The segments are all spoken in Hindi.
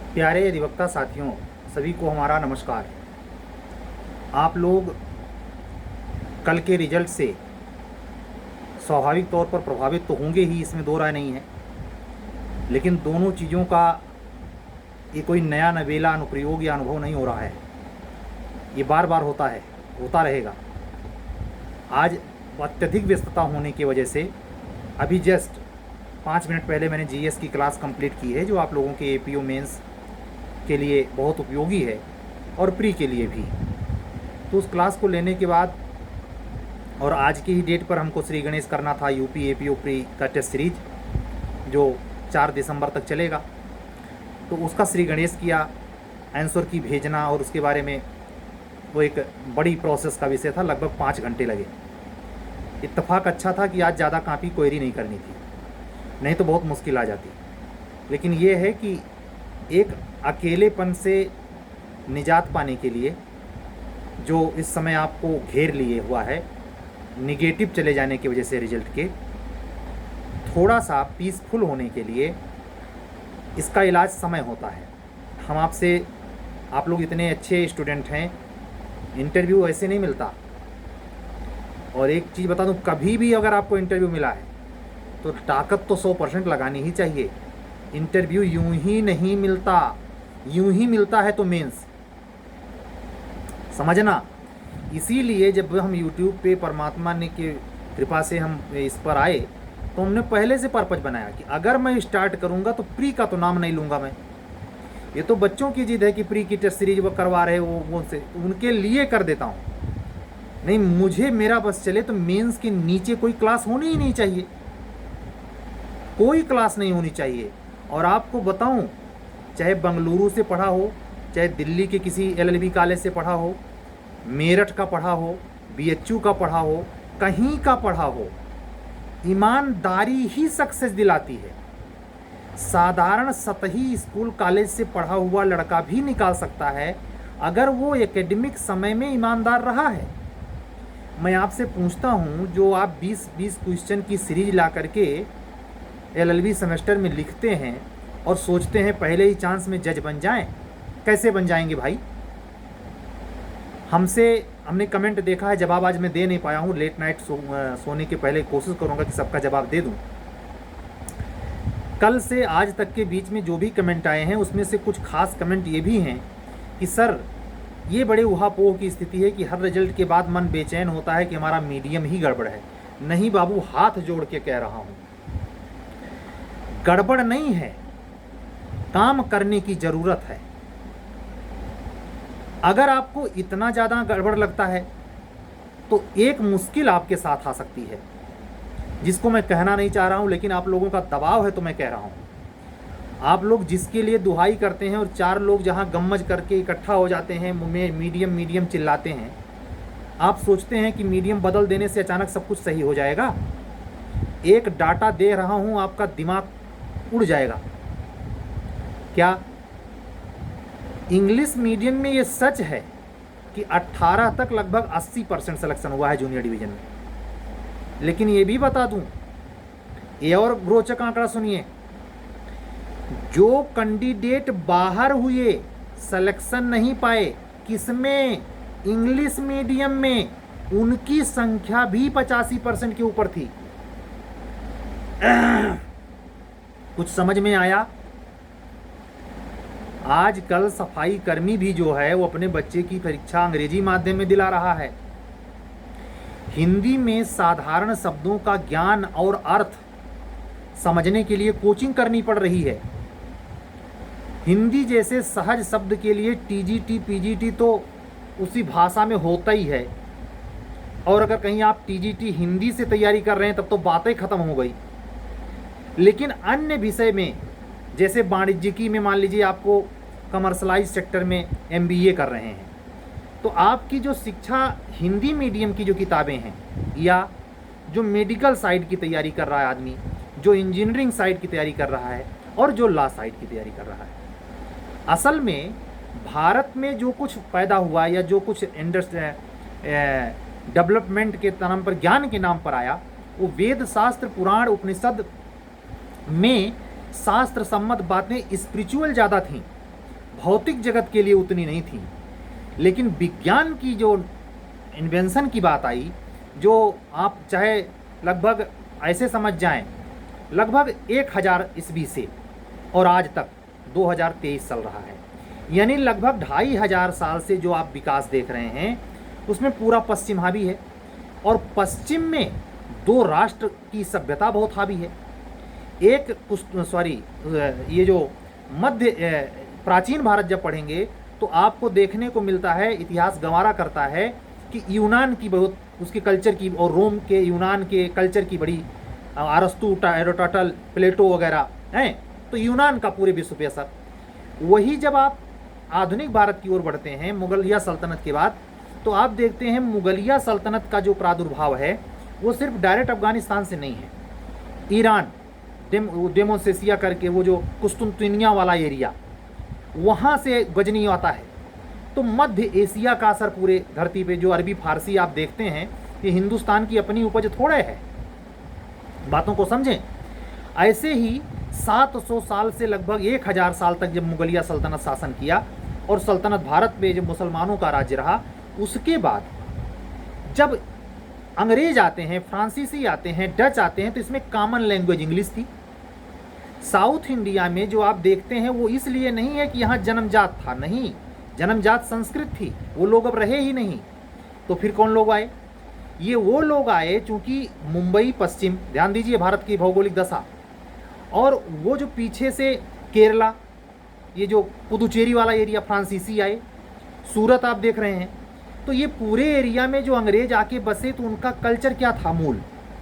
प्यारे अधिवक्ता साथियों, सभी को हमारा नमस्कार। आप लोग कल के रिजल्ट से स्वाभाविक तौर पर प्रभावित तो होंगे ही, इसमें दो राय नहीं है। लेकिन दोनों चीज़ों का ये कोई नया नवेला अनुप्रयोग या अनुभव नहीं हो रहा है। ये बार बार होता है, होता रहेगा। आज अत्यधिक व्यस्तता होने की वजह से अभी जस्ट 5 मिनट पहले मैंने जीएस की क्लास कंप्लीट की है, जो आप लोगों के एपीओ मेंस के लिए बहुत उपयोगी है और प्री के लिए भी। तो उस क्लास को लेने के बाद और आज की ही डेट पर हमको श्री गणेश करना था यूपी एपीओ प्री का टेस्ट सीरीज, जो 4 दिसंबर तक चलेगा। तो उसका श्री गणेश किया, आंसर की भेजना और उसके बारे में वो एक बड़ी प्रोसेस का विषय था। लगभग 5 घंटे लगे। इत्तेफाक अच्छा था कि आज ज़्यादा कापी क्वेरी नहीं करनी थी, नहीं तो बहुत मुश्किल आ जाती। लेकिन ये है कि एक अकेलेपन से निजात पाने के लिए जो इस समय आपको घेर लिए हुआ है, निगेटिव चले जाने की वजह से रिजल्ट के, थोड़ा सा पीसफुल होने के लिए इसका इलाज समय होता है। हम आपसे, आप लोग इतने अच्छे स्टूडेंट हैं, इंटरव्यू ऐसे नहीं मिलता। और एक चीज़ बता दूं, कभी भी अगर आपको इंटरव्यू मिला है तो ताकत तो 100% लगानी ही चाहिए। इंटरव्यू यूं ही नहीं मिलता, यूं ही मिलता है तो मेंस, समझना। इसीलिए जब हम YouTube पे परमात्मा ने की कृपा से हम इस पर आए, तो हमने पहले से पर्पज बनाया कि अगर मैं स्टार्ट करूंगा तो प्री का तो नाम नहीं लूँगा मैं। ये तो बच्चों की जिद है कि प्री की टेस्ट सीरीज वो करवा रहे वो से उनके लिए कर देता हूँ। नहीं, मुझे मेरा बस चले तो मेंस के नीचे कोई क्लास होनी ही नहीं चाहिए, कोई क्लास नहीं होनी चाहिए। और आपको बताऊं, चाहे बंगलुरु से पढ़ा हो, चाहे दिल्ली के किसी एलएलबी कॉलेज से पढ़ा हो, मेरठ का पढ़ा हो, बीएचयू का पढ़ा हो, कहीं का पढ़ा हो, ईमानदारी ही सक्सेस दिलाती है। साधारण सतही स्कूल कॉलेज से पढ़ा हुआ लड़का भी निकाल सकता है अगर वो एकेडमिक समय में ईमानदार रहा है। मैं आपसे पूछता हूं, जो आप 20-20 क्वेश्चन की सीरीज ला करके एलएलबी सेमेस्टर में लिखते हैं और सोचते हैं पहले ही चांस में जज बन जाएं, कैसे बन जाएंगे भाई? हमने कमेंट देखा है, जवाब आज मैं दे नहीं पाया हूँ। लेट नाइट सोने के पहले कोशिश करूँगा कि सबका जवाब दे दूँ। कल से आज तक के बीच में जो भी कमेंट आए हैं उसमें से कुछ खास कमेंट ये भी हैं कि सर, ये बड़े उहापोह की स्थिति है कि हर रिजल्ट के बाद मन बेचैन होता है कि हमारा मीडियम ही गड़बड़ है। नहीं बाबू, हाथ जोड़ के कह रहा हूँ, गड़बड़ नहीं है, काम करने की जरूरत है। अगर आपको इतना ज़्यादा गड़बड़ लगता है तो एक मुश्किल आपके साथ आ सकती है, जिसको मैं कहना नहीं चाह रहा हूं, लेकिन आप लोगों का दबाव है तो मैं कह रहा हूं। आप लोग जिसके लिए दुहाई करते हैं और 4 लोग जहां गम्मज करके इकट्ठा हो जाते हैं, मीडियम मीडियम चिल्लाते हैं, आप सोचते हैं कि मीडियम बदल देने से अचानक सब कुछ सही हो जाएगा। एक डाटा दे रहा हूं, आपका दिमाग उड़ जाएगा। क्या इंग्लिश मीडियम में ये सच है कि 18 तक लगभग 80% सिलेक्शन हुआ है जूनियर डिवीजन में? लेकिन ये भी बता दूं, ये और रोचक आंकड़ा सुनिए, जो कैंडिडेट बाहर हुए, सिलेक्शन नहीं पाए, किसमें? इंग्लिश मीडियम में, उनकी संख्या भी 85% के ऊपर थी। कुछ समझ में आया? आजकल सफाई कर्मी भी जो है वो अपने बच्चे की परीक्षा अंग्रेजी माध्यम में दिला रहा है। हिंदी में साधारण शब्दों का ज्ञान और अर्थ समझने के लिए कोचिंग करनी पड़ रही है। हिंदी जैसे सहज शब्द के लिए टीजीटी पीजीटी तो उसी भाषा में होता ही है। और अगर कहीं आप टीजीटी हिंदी से तैयारी कर रहे हैं तब तो बातें खत्म हो गई। लेकिन अन्य विषय में, जैसे वाणिज्यिकी में मान लीजिए आपको कमर्शलाइज सेक्टर में एमबीए कर रहे हैं, तो आपकी जो शिक्षा हिंदी मीडियम की जो किताबें हैं, या जो मेडिकल साइड की तैयारी कर रहा है आदमी, जो इंजीनियरिंग साइड की तैयारी कर रहा है, और जो लॉ साइड की तैयारी कर रहा है, असल में भारत में जो कुछ पैदा हुआ या जो कुछ डेवलपमेंट के नाम पर, ज्ञान के नाम पर आया, वो वेद शास्त्र पुराण उपनिषद में शास्त्र सम्मत बातें स्पिरिचुअल ज़्यादा थीं। भौतिक जगत के लिए उतनी नहीं थी, लेकिन विज्ञान की जो इन्वेंशन की बात आई, जो आप चाहे लगभग ऐसे समझ जाएं, लगभग 1000 ईस्वी से और आज तक 2023 चल रहा है, यानी लगभग 2500 साल से जो आप विकास देख रहे हैं उसमें पूरा पश्चिम हावी है। और पश्चिम में 2 राष्ट्र की सभ्यता बहुत हावी है। एक ये जो मध्य प्राचीन भारत जब पढ़ेंगे तो आपको देखने को मिलता है, इतिहास गंवारा करता है कि यूनान की बहुत उसके कल्चर की और रोम के यूनान के कल्चर की बड़ी अरस्तु, एरिस्टोटल, प्लेटो वगैरह हैं, तो यूनान का पूरे विश्व पे असर। वही जब आप आधुनिक भारत की ओर बढ़ते हैं मुगलिया सल्तनत के बाद, तो आप देखते हैं मुगलिया सल्तनत का जो प्रादुर्भाव है वो सिर्फ डायरेक्ट अफगानिस्तान से नहीं है। ईरान, डेमोसेसिया करके वो जो कुस्तुनतुनिया वाला एरिया, वहाँ से गजनी आता है। तो मध्य एशिया का असर पूरे धरती पे, जो अरबी फारसी आप देखते हैं, ये हिंदुस्तान की अपनी उपज थोड़े है, बातों को समझें। ऐसे ही 700 साल से लगभग 1000 साल तक जब मुगलिया सल्तनत शासन किया और सल्तनत भारत में जब मुसलमानों का राज्य रहा, उसके बाद जब अंग्रेज आते हैं, फ्रांसीसी आते हैं, डच आते हैं, तो इसमें कॉमन लैंग्वेज इंग्लिश थी। साउथ इंडिया में जो आप देखते हैं वो इसलिए नहीं है कि यहाँ जन्मजात था, नहीं, जन्मजात संस्कृत थी, वो लोग अब रहे ही नहीं। तो फिर कौन लोग आए? ये वो लोग आए चूंकि मुंबई पश्चिम, ध्यान दीजिए भारत की भौगोलिक दशा, और वो जो पीछे से केरला, ये जो पुदुचेरी वाला एरिया, फ्रांसीसी आए, सूरत आप देख रहे हैं। तो ये पूरे एरिया में जो अंग्रेज आके बसे तो उनका कल्चर क्या था? मूल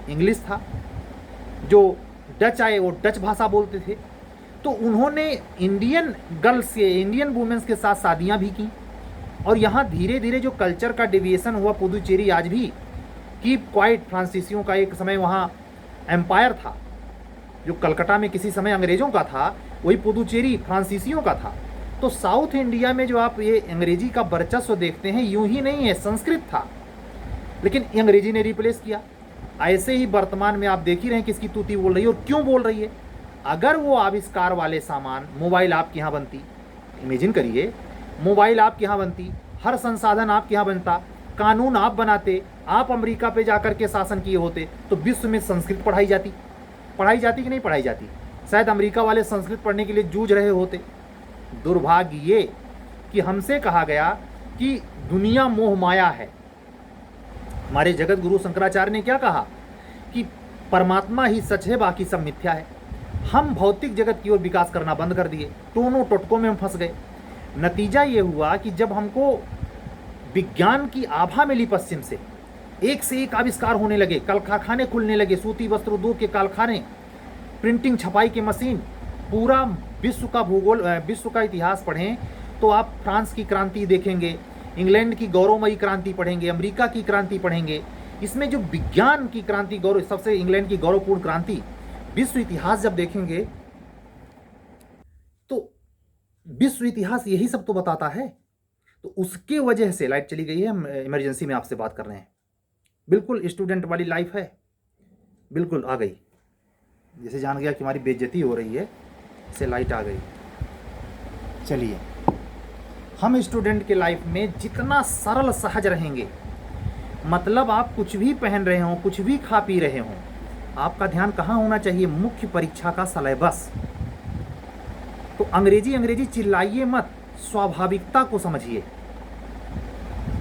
इंग्लिश था। जो डच आए वो डच भाषा बोलते थे। तो उन्होंने इंडियन गर्ल्स से, इंडियन वुमेन्स के साथ शादियां भी की, और यहाँ धीरे धीरे जो कल्चर का डेविएशन हुआ, पुदुचेरी आज भी कीप क्वाइट, फ्रांसीसियों का एक समय वहाँ एम्पायर था। जो कलकत्ता में किसी समय अंग्रेजों का था, वही पुदुचेरी फ्रांसीसियों का था। तो साउथ इंडिया में जो आप ये अंग्रेजी का वर्चस्व देखते हैं, यूं ही नहीं है, संस्कृत था, लेकिन अंग्रेजी ने रिप्लेस किया। ऐसे ही वर्तमान में आप देख ही रहे हैं किसकी तूती बोल रही है और क्यों बोल रही है। अगर वो आविष्कार वाले सामान, मोबाइल आपके यहाँ बनती, इमेजिन करिए, मोबाइल आपके यहाँ बनती, हर संसाधन आपके यहाँ बनता, कानून आप बनाते, आप अमेरिका पे जाकर के शासन किए होते, तो विश्व में संस्कृत पढ़ाई जाती कि नहीं पढ़ाई जाती? शायद अमेरिका वाले संस्कृत पढ़ने के लिए जूझ रहे होते। दुर्भाग्य ये कि हमसे कहा गया कि दुनिया मोह माया है। हमारे जगत गुरु शंकराचार्य ने क्या कहा कि परमात्मा ही सच है, बाकी सब मिथ्या है। हम भौतिक जगत की ओर विकास करना बंद कर दिए, टोनों टोटकों में हम फंस गए। नतीजा ये हुआ कि जब हमको विज्ञान की आभा मिली पश्चिम से, एक से एक आविष्कार होने लगे, कल कारखाने खुलने लगे, सूती वस्त्र उद्योग के कारखाने, प्रिंटिंग छपाई की मशीन, पूरा विश्व का भूगोल, विश्व का इतिहास पढ़ें तो आप फ्रांस की क्रांति देखेंगे, इंग्लैंड की गौरवमयी क्रांति पढ़ेंगे, अमेरिका की क्रांति पढ़ेंगे। इसमें जो विज्ञान की क्रांति, गौरव, सबसे इंग्लैंड की गौरवपूर्ण क्रांति, विश्व इतिहास जब देखेंगे तो विश्व इतिहास यही सब तो बताता है। तो उसके वजह से लाइट चली गई है, हम इमरजेंसी में आपसे बात कर रहे हैं। बिल्कुल स्टूडेंट वाली लाइफ है, बिल्कुल आ गई, जैसे जान गया कि हमारी बेइज्जती हो रही है, से लाइट आ गई। चलिए, हम स्टूडेंट के लाइफ में जितना सरल सहज रहेंगे, मतलब आप कुछ भी पहन रहे हो, कुछ भी खा पी रहे हो, आपका ध्यान कहाँ होना चाहिए? मुख्य परीक्षा का सिलेबस। तो अंग्रेजी चिल्लाइए मत, स्वाभाविकता को समझिए।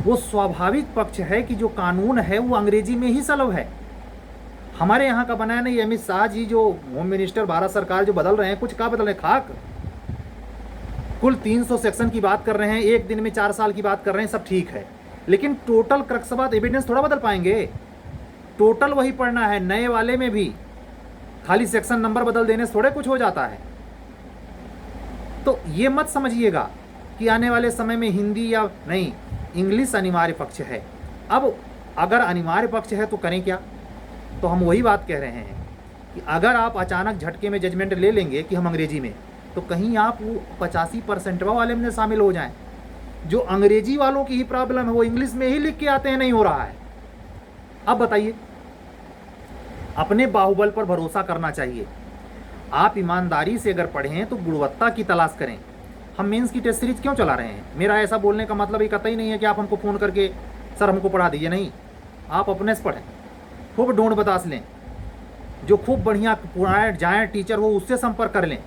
वो स्वाभाविक पक्ष है कि जो कानून है वो अंग्रेजी में ही सुलभ है। हमारे यहाँ का बनाया नहीं। अमित शाह जी जो होम मिनिस्टर, भारत सरकार जो बदल रहे हैं, कुछ क्या बदल रहे हैं? खाक। कुल 300 सेक्शन की बात कर रहे हैं, एक दिन में 4 साल की बात कर रहे हैं, सब ठीक है, लेकिन टोटल क्रक्स बात, एविडेंस थोड़ा बदल पाएंगे। टोटल वही पढ़ना है। नए वाले में भी खाली सेक्शन नंबर बदल देने से थोड़े कुछ हो जाता है। तो ये मत समझिएगा कि आने वाले समय में हिंदी या नहीं, इंग्लिश अनिवार्य पक्ष है। अब अगर अनिवार्य पक्ष है तो करें क्या? तो हम वही बात कह रहे हैं कि अगर आप अचानक झटके में जजमेंट ले लेंगे कि हम अंग्रेजी में, तो कहीं आप वो 85% वाले में शामिल हो जाएं। जो अंग्रेजी वालों की ही प्रॉब्लम है, वो इंग्लिश में ही लिख के आते हैं, नहीं हो रहा है। अब बताइए, अपने बाहुबल पर भरोसा करना चाहिए। आप ईमानदारी से अगर पढ़ें तो गुणवत्ता की तलाश करें। हम मेंस की टेस्ट सीरीज क्यों चला रहे हैं? मेरा ऐसा बोलने का मतलब ये कतई नहीं है कि आप हमको फ़ोन करके सर हमको पढ़ा दीजिए, नहीं। आप अपने से पढ़ें, खूब ढूंढ बतास लें, जो खूब बढ़िया पुराने जाए टीचर हो उससे संपर्क कर लें।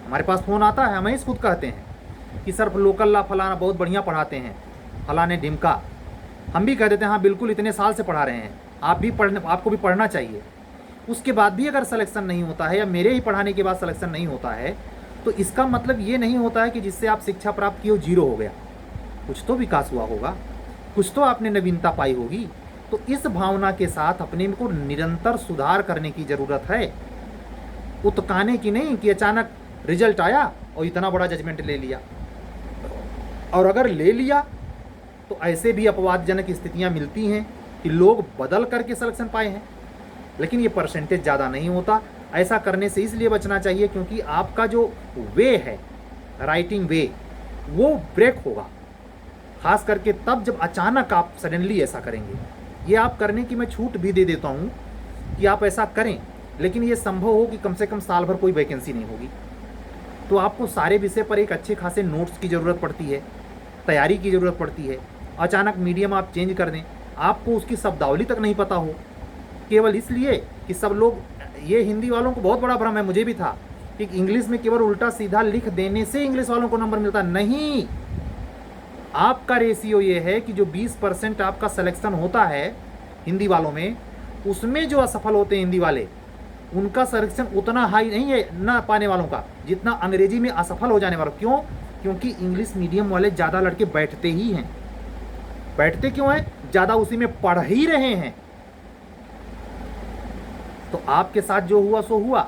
हमारे पास फ़ोन आता है, हम ही खुद कहते हैं कि सर लोकल ला फलाना बहुत बढ़िया पढ़ाते हैं, फलाने ढिमका। हम भी कह देते हैं हाँ बिल्कुल इतने साल से पढ़ा रहे हैं, आपको भी पढ़ना चाहिए। उसके बाद भी अगर सिलेक्शन नहीं होता है या मेरे ही पढ़ाने के बाद सिलेक्शन नहीं होता है तो इसका मतलब ये नहीं होता है कि जिससे आप शिक्षा प्राप्त किए हो जीरो हो गया। कुछ तो विकास हुआ होगा, कुछ तो आपने नवीनता पाई होगी। तो इस भावना के साथ अपने को निरंतर सुधार करने की ज़रूरत है, उतकाने की नहीं कि अचानक रिजल्ट आया और इतना बड़ा जजमेंट ले लिया। और अगर ले लिया तो ऐसे भी अपवादजनक स्थितियां मिलती हैं कि लोग बदल करके सिलेक्शन पाए हैं, लेकिन ये परसेंटेज ज़्यादा नहीं होता। ऐसा करने से इसलिए बचना चाहिए क्योंकि आपका जो वे है, राइटिंग वे, वो ब्रेक होगा, खास करके तब जब अचानक आप सडनली ऐसा करेंगे। ये आप करने की मैं छूट भी दे देता हूँ कि आप ऐसा करें, लेकिन ये संभव हो कि कम से कम साल भर कोई वैकेंसी नहीं होगी। तो आपको सारे विषय पर एक अच्छे खासे नोट्स की ज़रूरत पड़ती है, तैयारी की ज़रूरत पड़ती है। अचानक मीडियम आप चेंज कर दें, आपको उसकी शब्दावली तक नहीं पता हो, केवल इसलिए कि सब लोग, ये हिंदी वालों को बहुत बड़ा भ्रम है, मुझे भी था कि इंग्लिश में केवल उल्टा सीधा लिख देने से इंग्लिश वालों को नंबर मिलता नहीं। आपका रेशियो ये है कि जो 20% आपका सिलेक्शन होता है हिंदी वालों में, उसमें जो असफल होते हैं हिंदी वाले, उनका सिलेक्शन उतना हाई नहीं है ना पाने वालों का जितना अंग्रेजी में असफल हो जाने वालों। क्यों? क्योंकि इंग्लिश मीडियम वाले ज़्यादा लड़के बैठते ही हैं। बैठते क्यों हैं? ज़्यादा उसी में पढ़ ही रहे हैं। तो आपके साथ जो हुआ सो हुआ,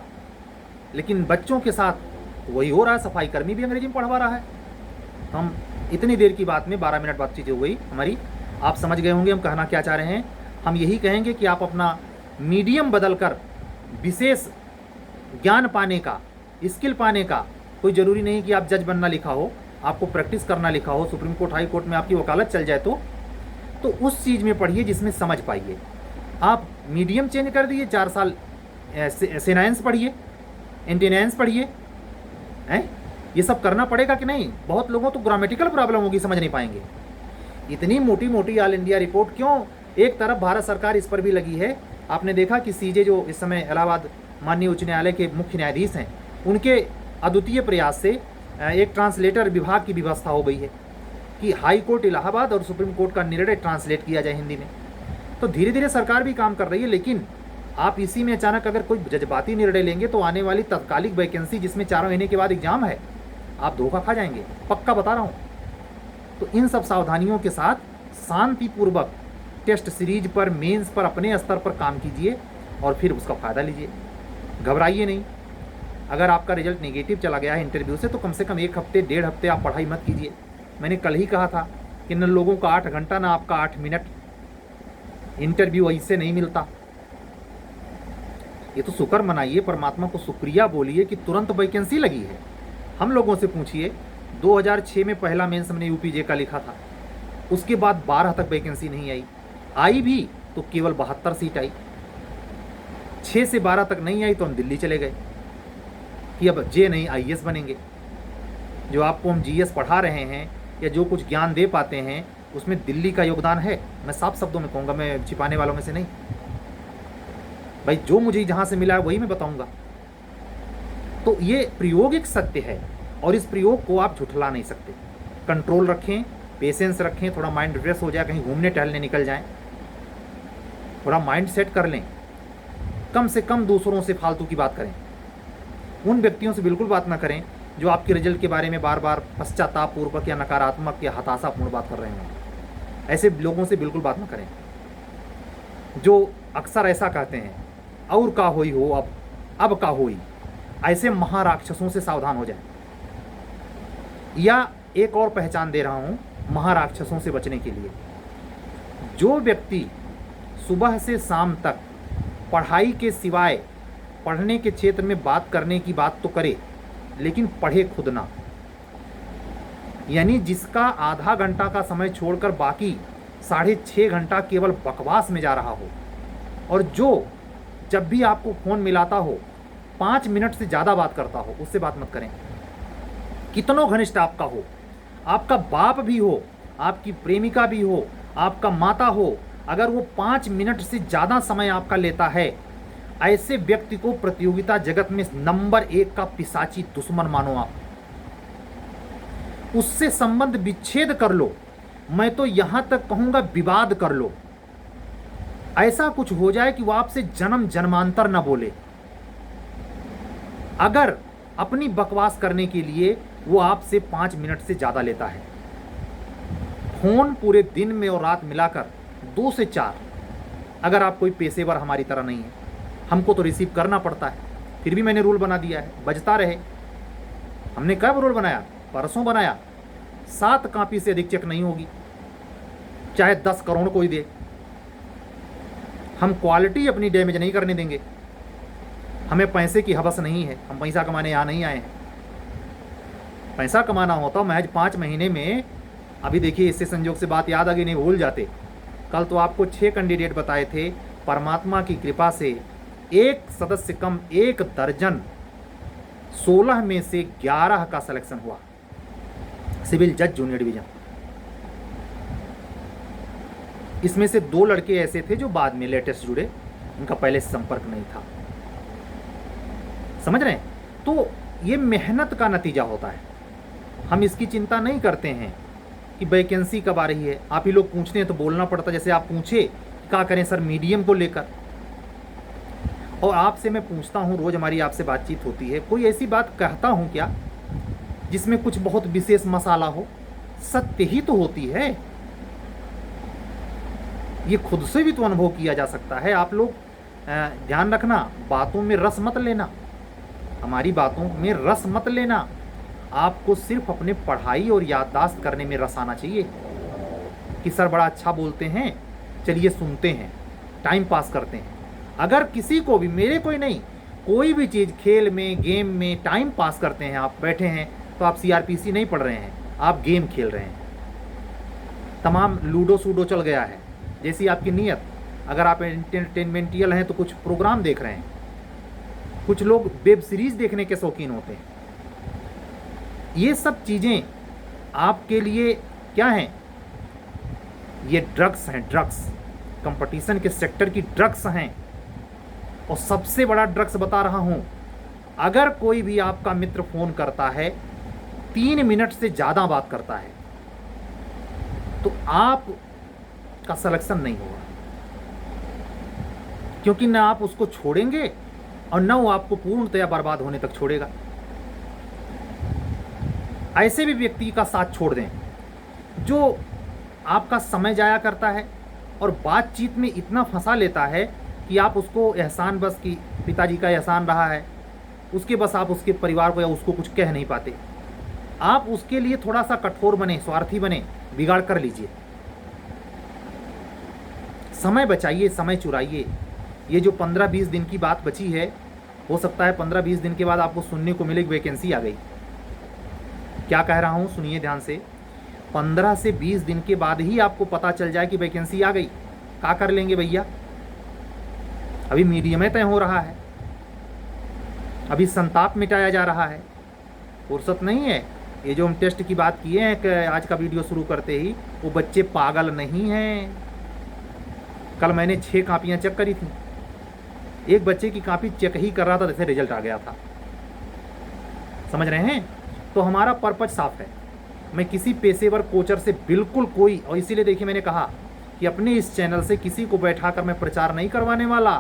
लेकिन बच्चों के साथ वही हो रहा है। सफाई कर्मी भी अंग्रेजी में पढ़वा रहा है। हम इतनी देर की बात में 12 मिनट बातचीत हो गई हमारी, आप समझ गए होंगे हम कहना क्या चाह रहे हैं। हम यही कहेंगे कि आप अपना मीडियम बदलकर विशेष ज्ञान पाने का, स्किल पाने का, कोई ज़रूरी नहीं कि आप जज बनना लिखा हो, आपको प्रैक्टिस करना लिखा हो, सुप्रीम कोर्ट हाई कोर्ट में आपकी वकालत चल जाए तो उस चीज़ में पढ़िए जिसमें समझ पाइए। आप मीडियम चेंज कर दिए, 4 साल सेनाइंस पढ़िए, इंटेनेंस पढ़िए, हैं? ये सब करना पड़ेगा कि नहीं? बहुत लोगों तो ग्रामेटिकल प्रॉब्लम होगी, समझ नहीं पाएंगे। इतनी मोटी मोटी ऑल इंडिया रिपोर्ट क्यों? एक तरफ भारत सरकार इस पर भी लगी है। आपने देखा कि सीजे जो इस समय इलाहाबाद माननीय उच्च न्यायालय के मुख्य न्यायाधीश हैं, उनके अद्वितीय प्रयास से एक ट्रांसलेटर विभाग की व्यवस्था हो गई है कि हाई कोर्ट इलाहाबाद और सुप्रीम कोर्ट का निर्णय ट्रांसलेट किया जाए हिंदी में। तो धीरे धीरे सरकार भी काम कर रही है, लेकिन आप इसी में अचानक अगर कोई जज्बाती निर्णय लेंगे तो आने वाली तत्कालिक वैकेंसी जिसमें 4 महीने के बाद एग्जाम है, आप धोखा खा जाएंगे, पक्का बता रहा हूँ। तो इन सब सावधानियों के साथ शांतिपूर्वक टेस्ट सीरीज पर, मेंस पर अपने स्तर पर काम कीजिए और फिर उसका फ़ायदा लीजिए। घबराइए नहीं। अगर आपका रिजल्ट नेगेटिव चला गया है इंटरव्यू से तो कम से कम 1 हफ्ते 1.5 हफ्ते आप पढ़ाई मत कीजिए। मैंने कल ही कहा था कि न लोगों का 8 घंटा ना आपका 8 मिनट, इंटरव्यू ऐसे नहीं मिलता। ये तो शुक्र मनाइए, परमात्मा को शुक्रिया बोलिए कि तुरंत वैकेंसी लगी है। हम लोगों से पूछिए, 2006 में पहला मेंस हमने यूपीजे का लिखा था, उसके बाद 12 तक वैकेंसी नहीं आई भी तो केवल 72 सीट आई। 6 से 12 तक नहीं आई तो हम दिल्ली चले गए कि अब जे नहीं आईएएस बनेंगे। जो आपको हम जीएस पढ़ा रहे हैं या जो कुछ ज्ञान दे पाते हैं उसमें दिल्ली का योगदान है। मैं साफ शब्दों में कहूँगा, मैं छिपाने वालों में से नहीं भाई, जो मुझे जहाँ से मिला है वही मैं बताऊँगा। तो ये प्रायोगिक सत्य है और इस प्रयोग को आप झुठला नहीं सकते। कंट्रोल रखें, पेशेंस रखें, थोड़ा माइंड रिफ्रेश हो जाए, कहीं घूमने टहलने निकल जाएं, थोड़ा माइंड सेट कर लें। कम से कम दूसरों से फालतू की बात करें। उन व्यक्तियों से बिल्कुल बात ना करें जो आपके रिजल्ट के बारे में बार बार पश्चातापपूर्वक या नकारात्मक या हताशापूर्ण बात कर रहे हों। ऐसे लोगों से बिल्कुल बात ना करें जो अक्सर ऐसा कहते हैं, और का होई हो, अब का होई। ऐसे महाराक्षसों से सावधान हो जाएं। या एक और पहचान दे रहा हूं महाराक्षसों से बचने के लिए, जो व्यक्ति सुबह से शाम तक पढ़ाई के सिवाय पढ़ने के क्षेत्र में बात करने की बात तो करे लेकिन पढ़े खुद ना, यानी जिसका आधा घंटा का समय छोड़कर बाकी 6.5 घंटा केवल बकवास में जा रहा हो, और जो जब भी आपको फ़ोन मिलाता हो 5 मिनट से ज़्यादा बात करता हो, उससे बात मत करें। कितनों घनिष्ठ आपका हो, आपका बाप भी हो, आपकी प्रेमिका भी हो, आपका माता हो, अगर वो 5 मिनट से ज़्यादा समय आपका लेता है, ऐसे व्यक्ति को प्रतियोगिता जगत में नंबर 1 का पिशाची दुश्मन मानो आप। उससे संबंध विच्छेद कर लो, मैं तो यहां तक कहूंगा विवाद कर लो। ऐसा कुछ हो जाए कि वो आपसे जन्म जन्मांतर न बोले। अगर अपनी बकवास करने के लिए वो आपसे 5 मिनट से ज़्यादा लेता है, फोन पूरे दिन में और रात मिलाकर 2 से 4, अगर आप कोई पेशेवर हमारी तरह नहीं है, हमको तो रिसीव करना पड़ता है, फिर भी मैंने रूल बना दिया है, बजता रहे। हमने कब रूल बनाया? परसों बनाया। 7 कॉपी से अधिक चेक नहीं होगी, चाहे 10 करोड़ कोई दे। हम क्वालिटी अपनी डैमेज नहीं करने देंगे। हमें पैसे की हवस नहीं है, हम पैसा कमाने यहाँ नहीं आए हैं। पैसा कमाना होता महज 5 महीने में। अभी देखिए, इससे संयोग से बात याद आ गई, नहीं भूल जाते। कल तो आपको 6 कैंडिडेट बताए थे, परमात्मा की कृपा से एक सदस्य कम 1 दर्जन, 16 में से 11 का सिलेक्शन हुआ, सिविल जज जूनियर डिवीजन। इसमें से 2 लड़के ऐसे थे जो बाद में लेटेस्ट जुड़े, उनका पहले संपर्क नहीं था। समझ रहे हैं? तो ये मेहनत का नतीजा होता है। हम इसकी चिंता नहीं करते हैं कि वैकेंसी कब आ रही है। आप ही लोग पूछते हैं तो बोलना पड़ता, जैसे आप पूछे क्या करें सर मीडियम को लेकर। और आपसे मैं पूछता हूँ, रोज़ हमारी आपसे बातचीत होती है, कोई ऐसी बात कहता हूँ क्या जिसमें कुछ बहुत विशेष मसाला हो? सत्य ही तो होती है। ये खुद से भी तो अनुभव किया जा सकता है। आप लोग ध्यान रखना, बातों में रस मत लेना, हमारी बातों में रस मत लेना। आपको सिर्फ अपने पढ़ाई और याददाश्त करने में रस आना चाहिए कि सर बड़ा अच्छा बोलते हैं, चलिए सुनते हैं, टाइम पास करते हैं। अगर किसी को भी, मेरे कोई नहीं, कोई भी चीज़ खेल में, गेम में टाइम पास करते हैं, आप बैठे हैं तो आप CRPC नहीं पढ़ रहे हैं, आप गेम खेल रहे हैं। तमाम लूडो सूडो चल गया है, जैसी आपकी नीयत। अगर आप एंटरटेनमेंटियल हैं तो कुछ प्रोग्राम देख रहे हैं, कुछ लोग वेब सीरीज देखने के शौकीन होते हैं। ये सब चीज़ें आपके लिए क्या हैं? ये ड्रग्स हैं, ड्रग्स, कंपटीशन के सेक्टर की ड्रग्स हैं। और सबसे बड़ा ड्रग्स बता रहा हूं, अगर कोई भी आपका मित्र फोन करता है, 3 मिनट से ज़्यादा बात करता है, तो आप का सिलेक्शन नहीं होगा, क्योंकि ना आप उसको छोड़ेंगे और ना वो आपको पूर्णतया बर्बाद होने तक छोड़ेगा। ऐसे भी व्यक्ति का साथ छोड़ दें जो आपका समय जाया करता है और बातचीत में इतना फंसा लेता है कि आप उसको एहसान, बस कि पिताजी का एहसान रहा है, उसके बस आप उसके परिवार को या उसको कुछ कह नहीं पाते। आप उसके लिए थोड़ा सा कठोर बने, स्वार्थी बने, बिगाड़ कर लीजिए। समय बचाइए, समय चुराइए। ये जो 15-20 दिन की बात बची है, हो सकता है 15-20 दिन के बाद आपको सुनने को मिले कि वैकेंसी आ गई। क्या कह रहा हूँ, सुनिए ध्यान से। 15 से 20 दिन के बाद ही आपको पता चल जाए कि वैकेंसी आ गई। क्या कर लेंगे भैया? अभी मीडियम तय हो रहा है, अभी संताप मिटाया जा रहा है, फुर्सत नहीं है। ये जो हम टेस्ट की बात किए हैं कि आज का वीडियो शुरू करते ही, वो बच्चे पागल नहीं हैं। कल मैंने 6 कापियाँ चेक करी थी, एक बच्चे की कापी चेक ही कर रहा था, जैसे रिजल्ट आ गया था। समझ रहे हैं? तो हमारा पर्पज साफ है। मैं किसी पेशेवर कोचर से बिल्कुल कोई, और इसीलिए देखिए मैंने कहा कि अपने इस चैनल से किसी को बैठा कर मैं प्रचार नहीं करवाने वाला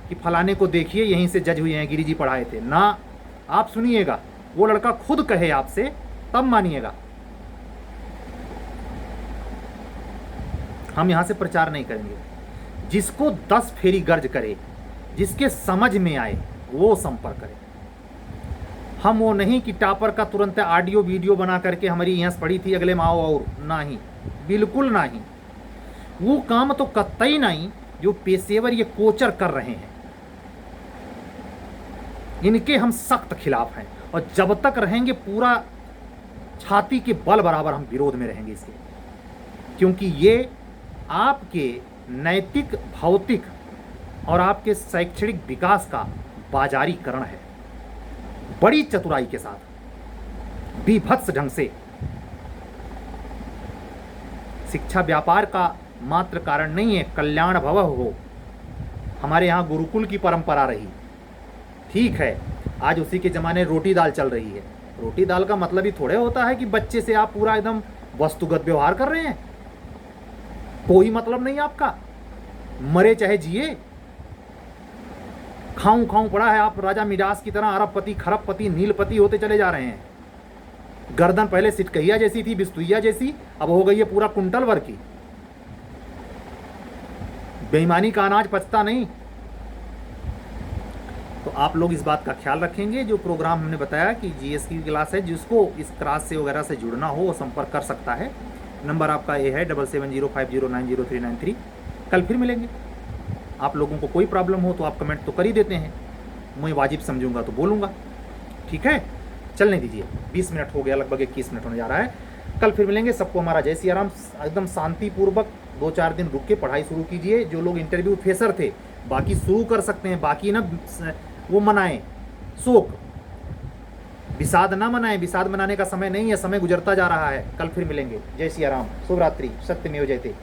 कि फलाने को देखिए यहीं से जज हुए हैं, गिरी जी पढ़ाए थे ना। आप सुनिएगा, वो लड़का खुद कहे आपसे, तब मानिएगा। हम यहां से प्रचार नहीं करेंगे। जिसको 10 फेरी गर्ज करे, जिसके समझ में आए, वो संपर्क करे। हम वो नहीं कि टापर का तुरंत ऑडियो वीडियो बना करके हमारी यहाँ पड़ी थी अगले माओ, और नहीं, बिल्कुल नहीं। वो काम तो कतई नहीं जो पेशेवर ये कोचर कर रहे हैं। इनके हम सख्त खिलाफ हैं, और जब तक रहेंगे पूरा छाती के बल बराबर हम विरोध में रहेंगे इसके, क्योंकि ये आपके नैतिक, भौतिक और आपके शैक्षणिक विकास का बाजारीकरण है, बड़ी चतुराई के साथ। बीभत्स ढंग से। शिक्षा व्यापार का मात्र कारण नहीं है, कल्याण भवः हो। हमारे यहाँ गुरुकुल की परंपरा रही, ठीक है, आज उसी के ज़माने रोटी दाल चल रही है। रोटी दाल का मतलब ही थोड़े होता है कि बच्चे से आप पूरा एकदम वस्तुगत व्यवहार कर रहे हैं। कोई मतलब नहीं आपका, मरे चाहे जिए। खाऊं खाऊं पड़ा है, आप राजा मिडास की तरह अरबपति, खरबपति, नीलपति होते चले जा रहे हैं। गर्दन पहले सिटकहिया जैसी थी, बिस्तुइया जैसी, अब हो गई है पूरा कुंटल भर की। बेईमानी का अनाज पचता नहीं। तो आप लोग इस बात का ख्याल रखेंगे। जो प्रोग्राम हमने बताया कि जीएस की क्लास है, जिसको इस क्लास से वगैरह से जुड़ना हो वो संपर्क कर सकता है। नंबर आपका ये है 7705090393। कल फिर मिलेंगे। आप लोगों को कोई प्रॉब्लम हो तो आप कमेंट तो कर ही देते हैं, मैं वाजिब समझूंगा तो बोलूँगा, ठीक है। चलने दीजिए, 20 मिनट हो गया, लगभग 21 मिनट होने जा रहा है। कल फिर मिलेंगे। सबको हमारा जय सिया राम। एकदम शांतिपूर्वक 2-4 दिन रुक के पढ़ाई शुरू कीजिए। जो लोग इंटरव्यू फेसर थे, बाकी शुरू कर सकते हैं, बाकी ना वो मनाएं शोक, विषाद ना मनाएं। विषाद मनाने का समय नहीं है, समय गुजरता जा रहा है। कल फिर मिलेंगे। जय सिया राम, शुभ रात्रि, सत्यमेव जयते।